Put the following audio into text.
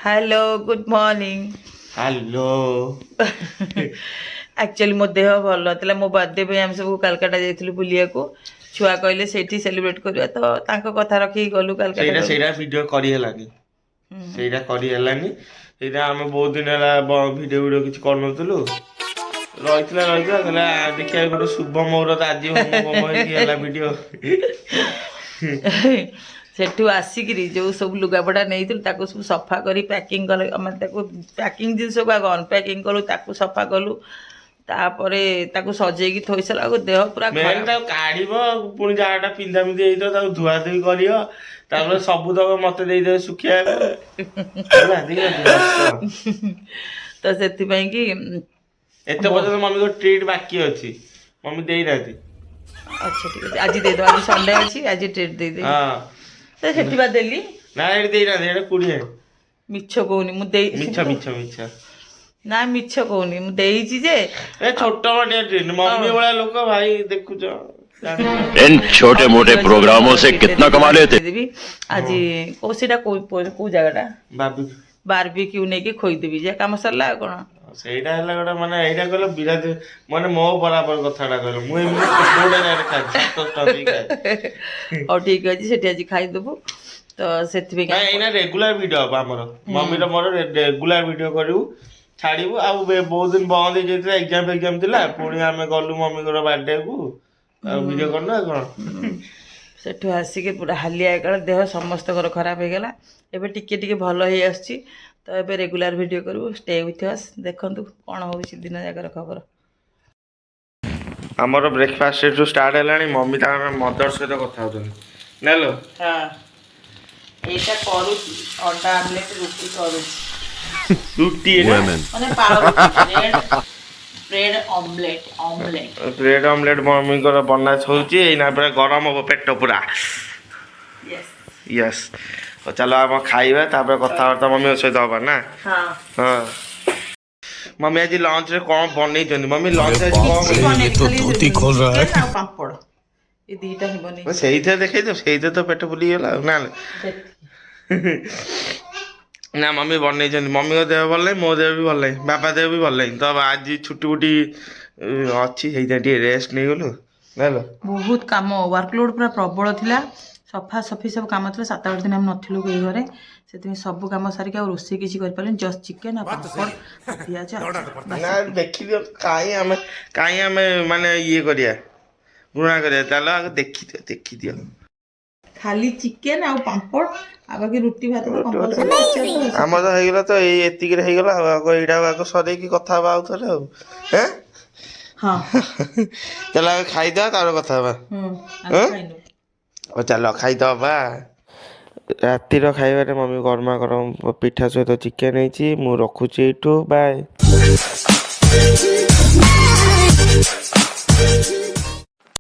Hello good morning hello actually मो देह भल नाला मो बर्थडे पे आम सब कालकाटा जाइलु बुलिया को छुआ कहले सेठी सेलिब्रेट करिया तो तांको कथा रखी गलु कालकाटा सेटा वीडियो करी हेलानी सेटा करी हेलानी सेटा हम बहुत दिन हला वीडियो किछ करनथुलु रहितला कहला देखिया गोटे शुभ मुहूर्त आज होम हेला वीडियो सेठू आसिकी जो सब लुगापटा नहीं सब सफा कर पैकिंग कले पैकिंग जिनस को आग अनपैकिंग कलु ताकू सफा कलु तापरे ताकू सजेकी थोई सारा देह पूरा काढ़ पुणी जहाँ पिंधा पिंधि होता धुआ धुई कर सब तक मत दे सुखिया तो से कि एत पर्यटन मम्मी को ट्रीट बाकी अच्छी मम्मी दे ना अच्छा ठीक है आज दे दो आज संडे अच्छी आज ट्रीट दे दे हाँ तो सेठी बा देली ना ये दे ना ये कुड़िए मिछ कहूनी मु दे मिछ मिछ मिछ ना मिछ कहूनी मु देईची जे ए छोटा मोटे ट्रेन मम्मी वाला लोग भाई देखु जो इन छोटे मोटे प्रोग्रामों से कितना कमा लेते देबी आज कोसीटा को जगहटा बारबीक्यू नै के खोई देबी जे काम सरला कोन ସେଇଟା ହେଲା ଗୋଟେ ମାନେ ଏଇଟା କହିଲ ବିରାଟ ମାନେ ମୋ ବରାବର କଥାଟା କହିଲ ମୁଁ ଏମିତି କୋଡେ ନା ଆଉ ଠିକ ଅଛି ସେଠି ଆଜି ଖାଇଦେବୁ ତ ସେଥିପାଇଁ ନା ଏଇନା ରେଗୁଲାର ଭିଡିଓ ହବ ଆମର ମମ୍ମିର ମୋର ରେଗୁଲାର ଭିଡିଓ କରିବୁ ଛାଡ଼ିବୁ ଆଉ ବହୁତ ଦିନ ବନ୍ଦ ହେଇଯାଇଥିଲା ଏକ୍ଜାମ ଥିଲା ପୁଣି ଆମେ ଗଲୁ ମମିଙ୍କର ବାର୍ଥଡେକୁ ଆଉ ଭିଡିଓ କରିନୁ ଆଉ କ'ଣ ସେଠୁ ଆସିକି ପୁରା ହାଲିଆ ହେଇଗଲା ଦେହ ସମସ୍ତଙ୍କର ଖରାପ ହେଇଗଲା ଏବେ ଟିକେ ଟିକେ ଭଲ ହେଇ ଆସୁଛି तो ये रेगुलर वीडियो करूँ स्टे विथ अस देखु कौन हो दिन जाकर खबर आमर ब्रेकफास्ट जो स्टार्ट है मम्मी मदर सहित कथा नालो हाँ एटा करू अंडा आमलेट रुटी करू रुटी माने पालो bread omelette bread omelette mummy को बना होची एना पूरा गरम हो पेट पूरा यस यस तो चलो आप खाइबा तापर कथबार्ता मम्मी सहित हबा ना हाँ हाँ मम्मी आज लंच रे कौन बनै जंदी मम्मी लंच आज कौन ये तो धोती खोल रहा है ना पापड़ ये दीटा ही बनै सेइथे देखै दे सेइथे तो पेट फुली गेला ना ना मम्मी बनै जंदी मम्मी को देह भल नहीं मो देह भी भल नहीं बापा देह भी भल नहीं तो आज छुट्टी बुटी अच्छी सेइथे टी रेस्ट नै गलु नालो बहुत काम वर्कलोड पूरा प्रबल थिला सफा सफी सब काम थी 7-8 दिन हम नथिलु के घरे से सब काम सारिक रोषे किसी कर जस्ट चिकेन पियाज ना देखि दियो काई हमें माने ये करिया गुणा करिया चलो आगे देखि दियो खाली चिकेन आ पापड़ आ बाकी रोटी भात कंपलसरी हमर तो हेगला तो एति के हेगला आगो एडा आगो सरे की कथा बा उथले हैं हां चलो आगे खाई दा तार कथा बा खाइनो ओ चलो खाई दबा रातिर खाइबारे मम्मी गरमा गरम पिठा सहित चिकेन ହେଇଛି ମୁଁ ରଖୁଛି ଏଠୁ ବାଏ।